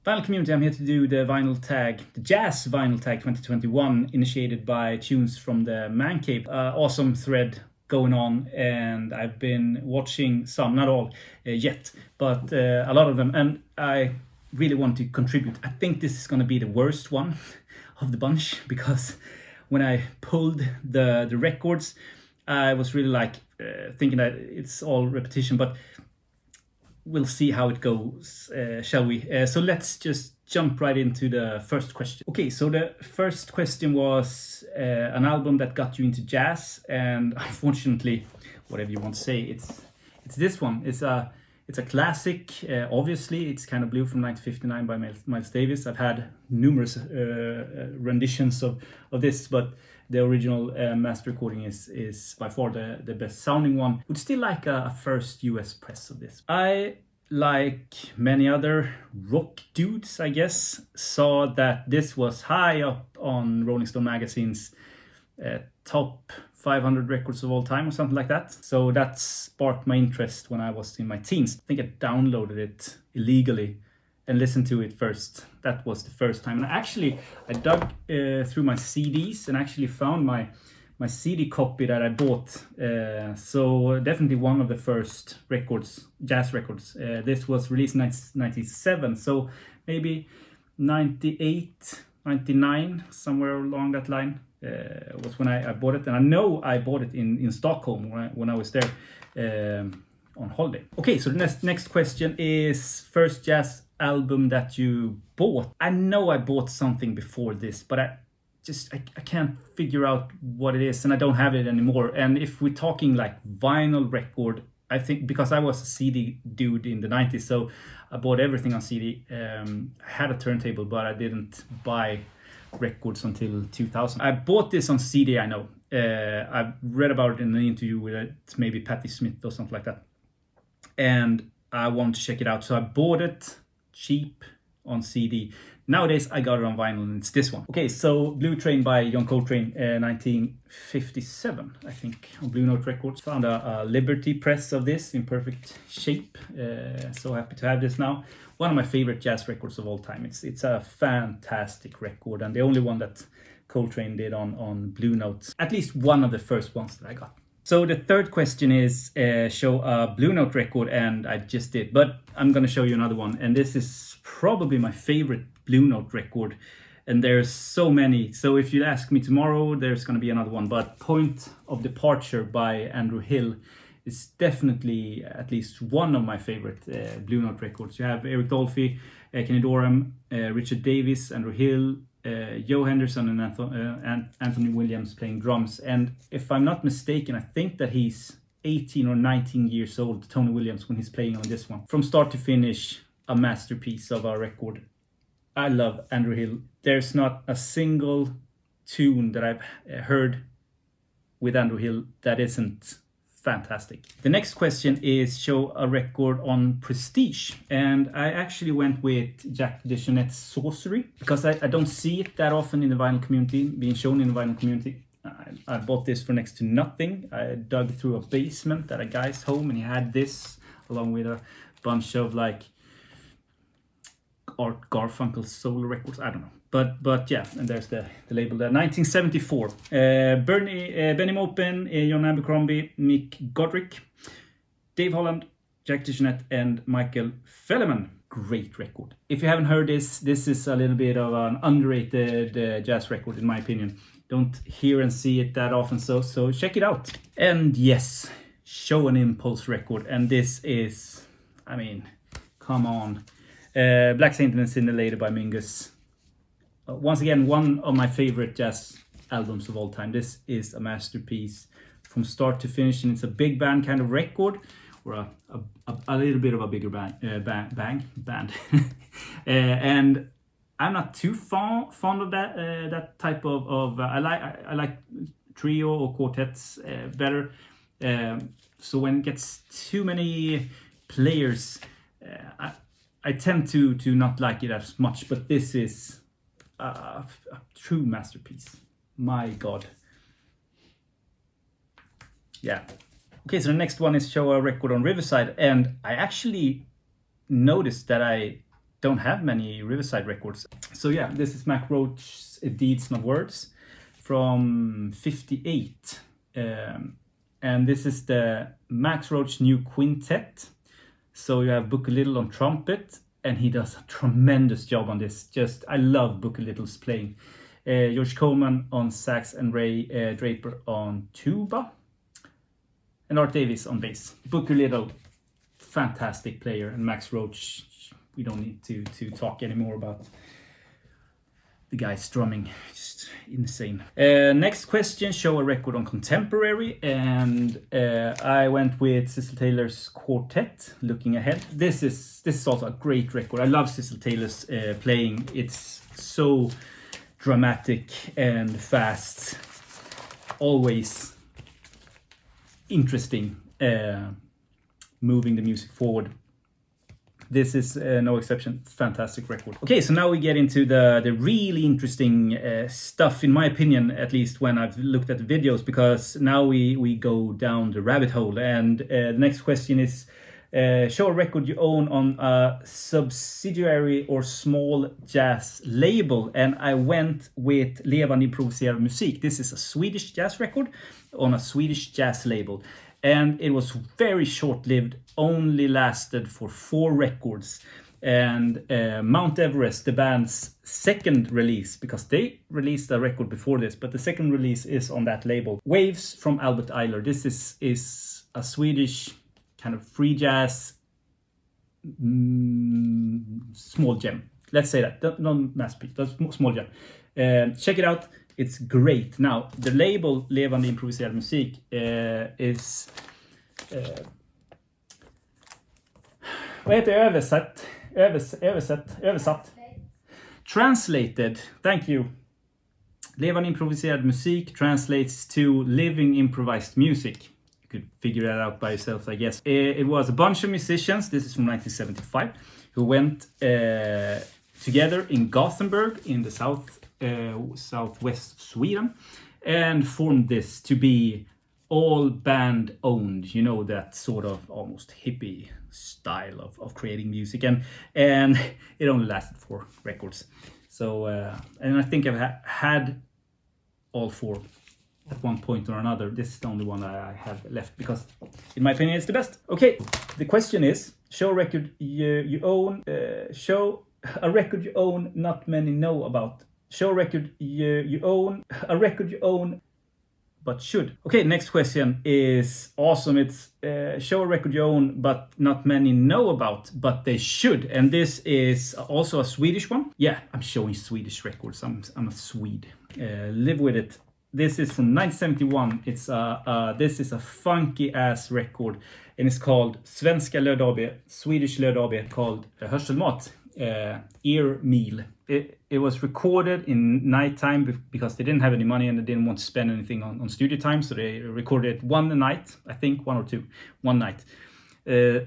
Vinyl Community, I'm here to do the vinyl tag, the Jazz Vinyl Tag 2021, initiated by tunes from the Man Cave. Awesome thread going on, and I've been watching some, not all yet, but a lot of them, and I really want to contribute. I think this is going to be the worst one of the bunch, because when I pulled the records, I was really like thinking that it's all repetition, but we'll see how it goes, shall we? So let's just jump right into the first question. Okay, so the first question was an album that got you into jazz, and unfortunately, whatever you want to say, it's this one. It's a classic. Obviously, it's Kind of Blue from 1959 by Miles Davis. I've had numerous renditions of this, but the original master recording is by far the best sounding one. Would still like a first US press of this. I, like many other rock dudes, I guess, saw that this was high up on Rolling Stone magazine's top 500 records of all time or something like that. So that sparked my interest when I was in my teens. I think I downloaded it illegally and listened to it first. That was the first time. And actually, I dug through my CDs and actually found my CD copy that I bought. So definitely one of the first records, jazz records. This was released in 1997, so maybe 98, 99, somewhere along that line was when I bought it. And I know I bought it in Stockholm when I was there on holiday. Okay, so the next question is first jazz album that you bought. I know I bought something before this, but I can't figure out what it is, and I don't have it anymore. And if we're talking like vinyl record, I think, because I was a CD dude in the 90s, so I bought everything on CD. I had a turntable, but I didn't buy records until 2000. I bought this on CD, I know. I've read about it in an interview with maybe Patti Smith or something like that. And I wanted to check it out, so I bought it cheap on CD. Nowadays, I got it on vinyl, and it's this one. Okay, so Blue Train by John Coltrane, 1957, I think, on Blue Note Records. Found a Liberty press of this in perfect shape. So happy to have this now. One of my favorite jazz records of all time. It's a fantastic record, and the only one that Coltrane did on Blue Notes. At least one of the first ones that I got. So the third question is show a Blue Note record, and I just did, but I'm going to show you another one, and this is probably my favorite Blue Note record, and there's so many. So if you ask me tomorrow, there's going to be another one, but Point of Departure by Andrew Hill is definitely at least one of my favorite Blue Note records. You have Eric Dolphy, Kenny Dorham, Richard Davis, Andrew Hill, Joe Henderson and Anthony Williams playing drums. And if I'm not mistaken, I think that he's 18 or 19 years old, Tony Williams, when he's playing on this one. From start to finish, a masterpiece of a record. I love Andrew Hill. There's not a single tune that I've heard with Andrew Hill that isn't fantastic. The next question is show a record on Prestige, and I actually went with Jack DeJohnette's Sorcery, because I don't see it that often in the vinyl community, being shown in the vinyl community. I bought this for next to nothing. I dug through a basement at a guy's home, and he had this along with a bunch of like Art Garfunkel solo records. I don't know. But yeah, and there's the label there. 1974. Benny Maupin, John Abercrombie, Mick Godric, Dave Holland, Jack DeJohnette, and Michael Felleman. Great record. If you haven't heard this is a little bit of an underrated jazz record, in my opinion. Don't hear and see it that often, so check it out. And yes, show an Impulse record. And this is, I mean, come on. Black Saint and the Scintillator by Mingus. Once again, one of my favorite jazz albums of all time. This is a masterpiece from start to finish, and it's a big band kind of record, or a little bit of a bigger band. And I'm not too fond of that type of. I like trio or quartets better. So when it gets too many players, I tend to not like it as much. But this is a true masterpiece. My God. Yeah. Okay, so the next one is show a record on Riverside, and I actually noticed that I don't have many Riverside records. So yeah, this is Mac Roach's Deeds Not Words from 58. And this is the Max Roach new quintet. So you have Booker Little on trumpet, and he does a tremendous job on this. I love Booker Little's playing. George Coleman on sax and Ray Draper on tuba. And Art Davis on bass. Booker Little, fantastic player. And Max Roach, we don't need to talk anymore about the guy strumming. Just insane. Next question, show a record on contemporary. And I went with Cecil Taylor's Quartet, Looking Ahead. This is also a great record. I love Cecil Taylor's playing. It's so dramatic and fast. Always interesting, moving the music forward. This is no exception. Fantastic record. Okay, so now we get into the really interesting stuff, in my opinion, at least when I've looked at the videos, because now we go down the rabbit hole. And the next question is, show a record you own on a subsidiary or small jazz label. And I went with Levande improviserad musik. This is a Swedish jazz record on a Swedish jazz label. And it was very short-lived, only lasted for 4 records. And Mount Everest, the band's second release, because they released a record before this, but the second release is on that label. Waves from Albert Eiler. This is a Swedish kind of free jazz small gem. Let's say that, not masterpiece, that's small gem. Check it out. It's great. Now, the label Levande improviserad musik is... vad heter översatt? Translated. Thank you. Levande improviserad musik translates to living improvised music. You could figure that out by yourself, I guess. It was a bunch of musicians, this is from 1975, who went together in Gothenburg in the southwest Sweden, and formed this to be all band owned, you know, that sort of almost hippie style of creating music, and it only lasted 4 records. So and I think I've had all 4 at one point or another. This is the only one I have left because in my opinion it's the best. Okay, the question is, show a record you own, show a record you own not many know about. Show a record you own, a record you own but should. Okay, next question is awesome. It's show a record you own but not many know about, but they should. And this is also a Swedish one. Yeah, I'm showing Swedish records. I'm a Swede. Live with it. This is from 1971. This is a funky ass record, and it's called Svenska Löd AB, Swedish Löd AB, called Hörselmat. Ear Meal. It was recorded in nighttime because they didn't have any money and they didn't want to spend anything on studio time, so they recorded it one night, I think, one night.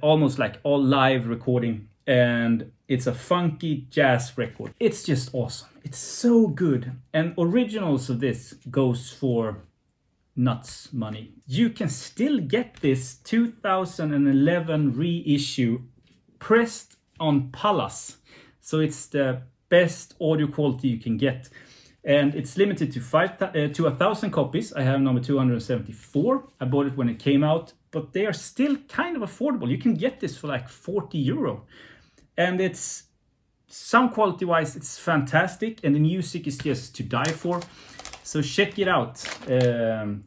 Almost like all live recording, and it's a funky jazz record. It's just awesome. It's so good, and originals of this goes for nuts money. You can still get this 2011 reissue pressed on Pallas. So it's the best audio quality you can get. And it's limited to 1,000 copies. I have number 274. I bought it when it came out, but they are still kind of affordable. You can get this for like 40 euro. And it's, sound quality wise, it's fantastic. And the music is just to die for. So check it out.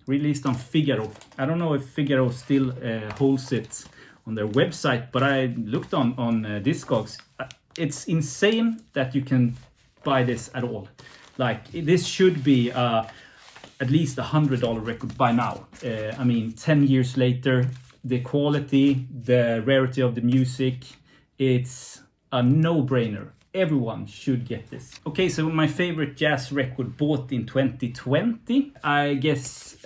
Released on Figaro. I don't know if Figaro still holds it on their website, but I looked on Discogs. It's insane that you can buy this at all. Like, this should be at least $100 record by now. I mean, 10 years later, the quality, the rarity of the music, it's a no-brainer. Everyone should get this. Okay, so my favorite jazz record bought in 2020, I guess,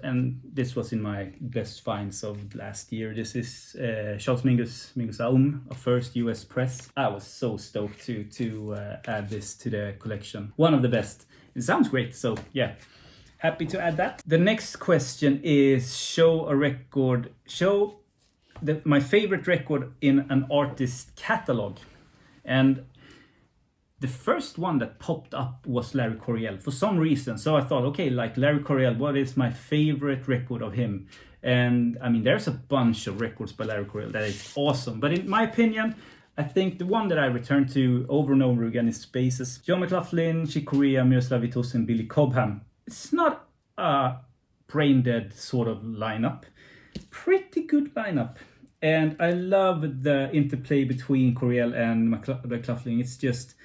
and this was in my best finds of last year. This is Charles Mingus Aum, a first US press. I was so stoked to add this to the collection. One of the best. It sounds great, so yeah. Happy to add that. The next question is show my favorite record in an artist catalog. And the first one that popped up was Larry Coryell for some reason. So I thought, okay, like Larry Coryell, what is my favorite record of him? And I mean, there's a bunch of records by Larry Coryell that is awesome. But in my opinion, I think the one that I return to over and over again is Spaces. John McLaughlin, Chick Corea, Miroslav Vitous, and Billy Cobham. It's not a brain dead sort of lineup. Pretty good lineup. And I love the interplay between Coryell and McLaughlin. It's just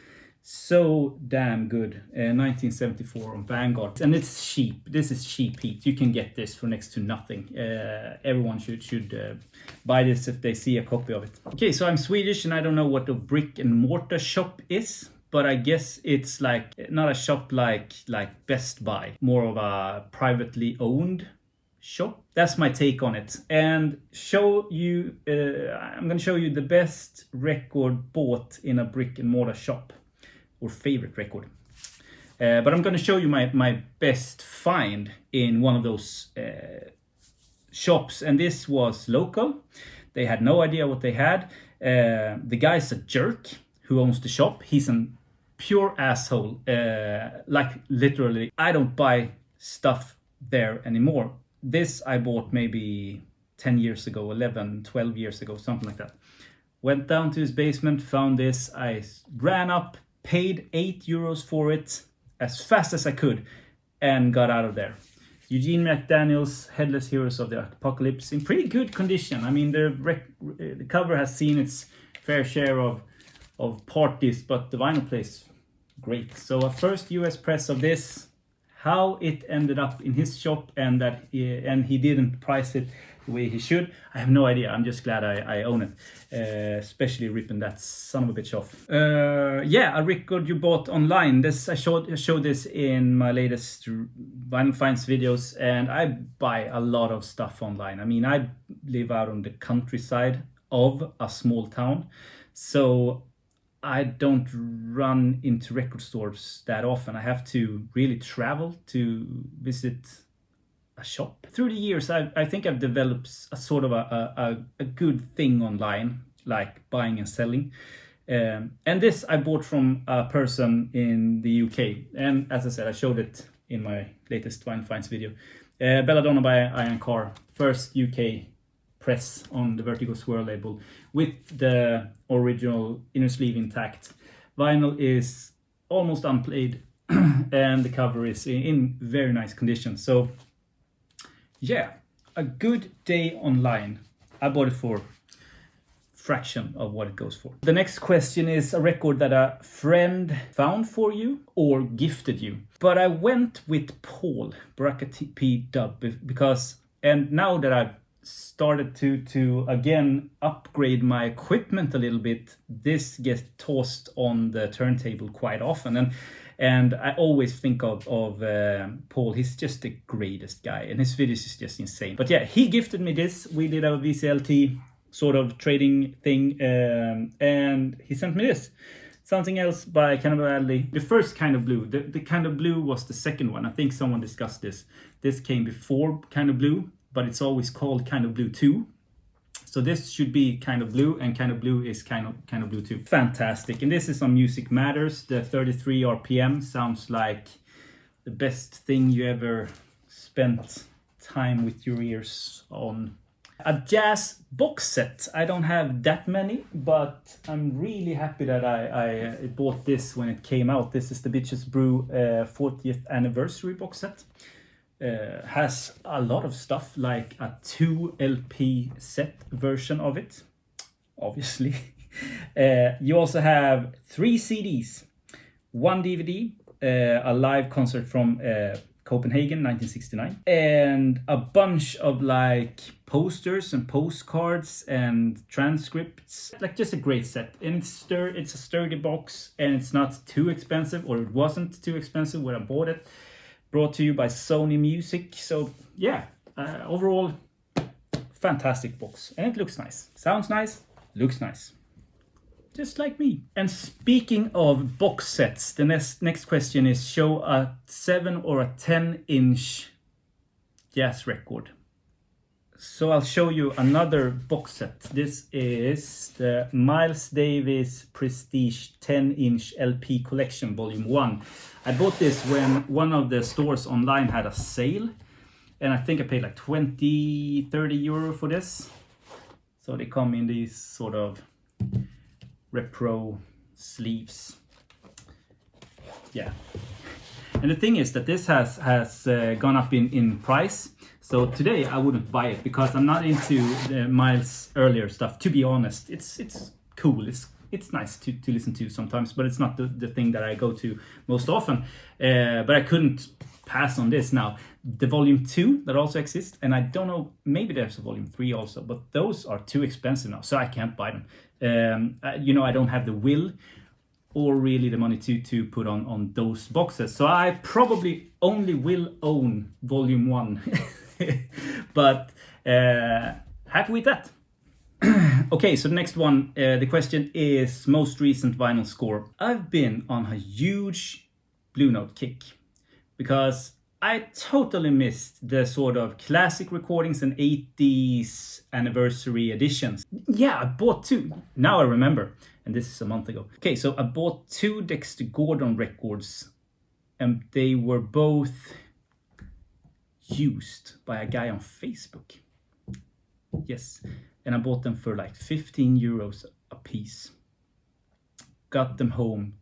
so damn good. 1974 on Vanguard. And it's cheap. This is cheap heat. You can get this for next to nothing. Everyone should buy this if they see a copy of it. Okay, so I'm Swedish and I don't know what a brick and mortar shop is. But I guess it's like not a shop like Best Buy. More of a privately owned shop. That's my take on it. And show you, I'm going to show you the best record bought in a brick and mortar shop. Or favorite record. But I'm going to show you my best find in one of those shops. And this was local. They had no idea what they had. The guy's a jerk who owns the shop. He's a pure asshole. Like literally, I don't buy stuff there anymore. This I bought maybe 10 years ago, 11, 12 years ago, something like that. Went down to his basement, found this. I ran up, paid €8 for it as fast as I could and got out of there. Eugene McDaniel's Headless Heroes of the Apocalypse in pretty good condition. I mean, the cover has seen its fair share of parties, but the vinyl plays great. So a first US press of this, how it ended up in his shop and that he didn't price it the way he should, I have no idea. I'm just glad I own it, especially ripping that son of a bitch off. Yeah, a record you bought online. This I showed this in my latest Vinyl Finds videos, and I buy a lot of stuff online. I mean, I live out on the countryside of a small town, so I don't run into record stores that often. I have to really travel to visit a shop. Through the years, I think I've developed a sort of a good thing online, like buying and selling. And this I bought from a person in the UK. And as I said, I showed it in my latest Vinyl Finds video. Belladonna by Iron Car, first UK press on the Vertigo Swirl label with the original inner sleeve intact. Vinyl is almost unplayed and the cover is in very nice condition. So yeah, a good day online. I bought it for fraction of what it goes for. The next question is a record that a friend found for you or gifted you. But I went with Paul, bracket P dub, because, and now that I've started to again upgrade my equipment a little bit, this gets tossed on the turntable quite often. And I always think of Paul. He's just the greatest guy, and his videos is just insane. But yeah, he gifted me this. We did a VCLT sort of trading thing, and he sent me this. Something else by Cannibal Adderley. The first Kind of Blue. The Kind of Blue was the second one. I think someone discussed this. This came before Kind of Blue, but it's always called Kind of Blue 2. So this should be Kind of Blue, and Kind of Blue is Kind of Blue 2. Fantastic. And this is on Music Matters. The 33 RPM sounds like the best thing you ever spent time with your ears on. A jazz box set. I don't have that many, but I'm really happy that I bought this when it came out. This is the Bitches Brew 40th anniversary box set. Has a lot of stuff, like a 2 LP set version of it, obviously. You also have 3 CDs, 1 DVD, a live concert from Copenhagen 1969, and a bunch of like posters and postcards and transcripts. Like just a great set. And it's a sturdy box, and it's not too expensive, or it wasn't too expensive when I bought it. Brought to you by Sony Music. So yeah, overall, fantastic box. And it looks nice. Sounds nice, looks nice. Just like me. And speaking of box sets, the next question is, show a 7 or a 10-inch jazz record. So I'll show you another box set. This is the Miles Davis Prestige 10-inch LP Collection Volume 1. I bought this when one of the stores online had a sale. And I think I paid like 20, 30 euro for this. So they come in these sort of repro sleeves. Yeah. And the thing is that this has gone up in price. So today I wouldn't buy it because I'm not into Miles' earlier stuff. To be honest, it's cool. It's nice to listen to sometimes, but it's not the thing that I go to most often. But I couldn't pass on this now. The volume 2 that also exists, and I don't know, maybe there's a volume 3 also, but those are too expensive now, so I can't buy them. I don't have the will or really the money to put on those boxes. So I probably only will own volume 1. But happy with that. Okay, so the next one, the question is most recent vinyl score. I've been on a huge Blue Note kick because I totally missed the sort of classic recordings and 80s anniversary editions. Yeah, I bought 2. Now I remember. And this is a month ago. Okay, so I bought 2 Dexter Gordon records. And they were both used by a guy on Facebook. Yes. And I bought them for like 15 euros a piece. Got them home.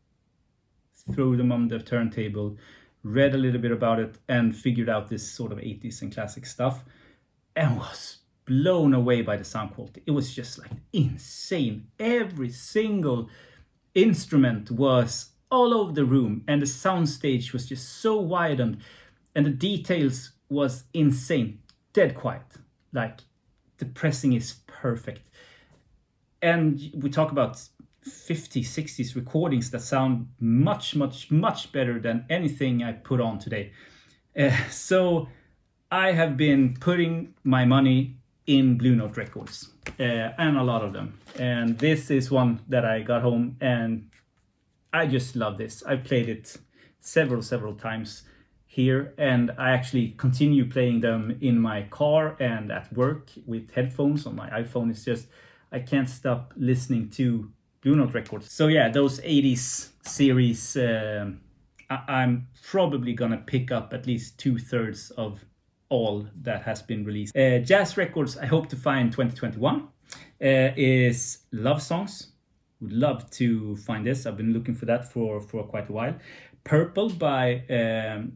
Threw them on the turntable. Read a little bit about it and figured out this sort of 80s and classic stuff and was blown away by the sound quality. It was just like insane. Every single instrument was all over the room and the sound stage was just so widened and the details was insane. Dead quiet. Like the pressing is perfect. And we talk about 50s, 60s recordings that sound much, much, much better than anything I put on today. So I have been putting my money in Blue Note records, and a lot of them. And this is one that I got home and I just love this. I've played it several times here, and I actually continue playing them in my car and at work with headphones on my iPhone. It's just, I can't stop listening to Blue Note records. So yeah, those 80s series, I'm probably gonna pick up at least 2/3 of all that has been released. Jazz records I hope to find 2021 is Love Songs. Would love to find this. I've been looking for that for quite a while. Purple by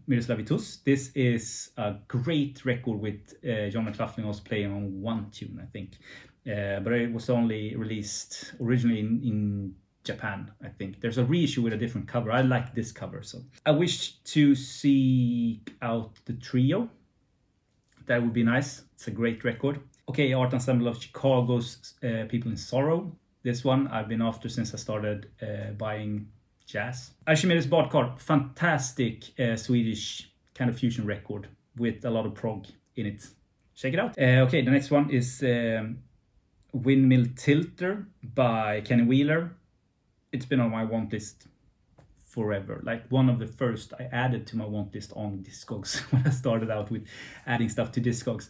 Miroslavitus. This is a great record with John McLaughlin was playing on one tune, I think. But it was only released originally in Japan, I think. There's a reissue with a different cover. I like this cover. So I wish to see out the trio. That would be nice. It's a great record. Okay, Art Ensemble of Chicago's People in Sorrow. This one I've been after since I started buying jazz. Archimedes Badkar, fantastic Swedish kind of fusion record with a lot of prog in it. Check it out. Okay, the next one is Windmill Tilter by Kenny Wheeler. It's been on my want list forever. Like one of the first I added to my want list on Discogs when I started out with adding stuff to Discogs.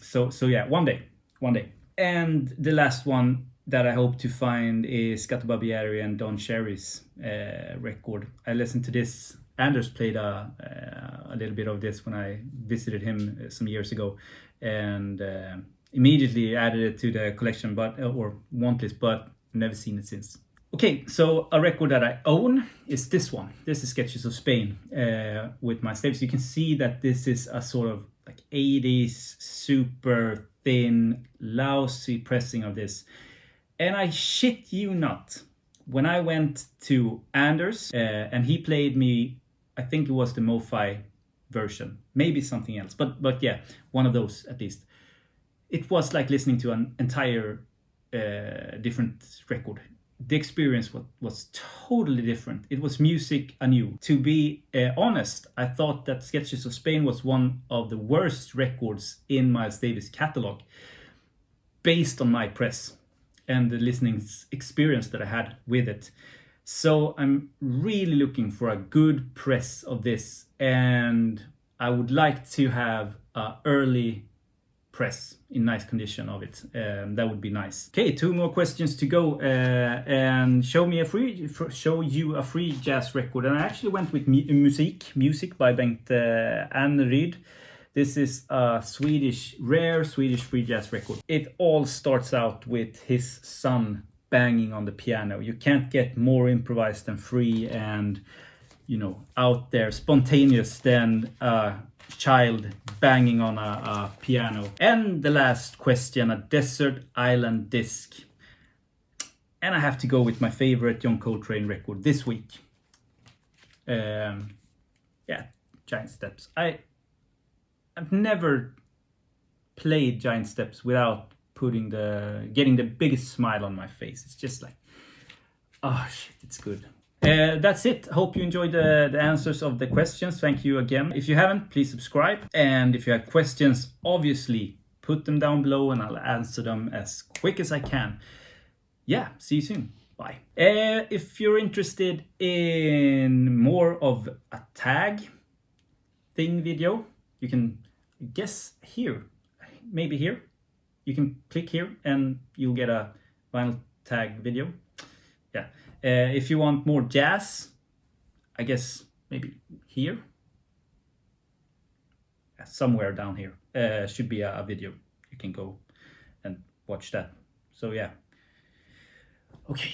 So yeah, one day. And the last one that I hope to find is Gato Barbieri and Don Cherry's record. I listened to this. Anders played a little bit of this when I visited him some years ago, and immediately added it to the collection, or want list, but never seen it since. Okay, so a record that I own is this one. This is Sketches of Spain with Miles Davis. You can see that this is a sort of like 80s, super thin, lousy pressing of this. And I shit you not, when I went to Anders and he played me, I think it was the MoFi version, maybe something else, but yeah, one of those at least. It was like listening to an entire different record. The experience was totally different. It was music anew. To be honest, I thought that Sketches of Spain was one of the worst records in Miles Davis' catalog, based on my press and the listening experience that I had with it. So I'm really looking for a good press of this, and I would like to have an early press in nice condition of it. That would be nice. Okay, 2 more questions to go, and show you a free jazz record. And I actually went with music by Bengt Anryd. This is a rare Swedish free jazz record. It all starts out with his son banging on the piano. You can't get more improvised and free and, you know, out there, spontaneous than a child banging on a piano. And the last question, a desert island disc. And I have to go with my favorite John Coltrane record this week. Yeah, Giant Steps. I've never played Giant Steps without getting the biggest smile on my face. It's just like, oh shit, it's good. That's it. Hope you enjoyed the answers of the questions. Thank you again. If you haven't, please subscribe. And if you have questions, obviously put them down below and I'll answer them as quick as I can. Yeah, see you soon. Bye. If you're interested in more of a tag thing video, you can guess here, maybe here. You can click here and you'll get a vinyl tag video. Yeah. If you want more jazz, I guess maybe here. Somewhere down here should be a video. You can go and watch that. So yeah. Okay.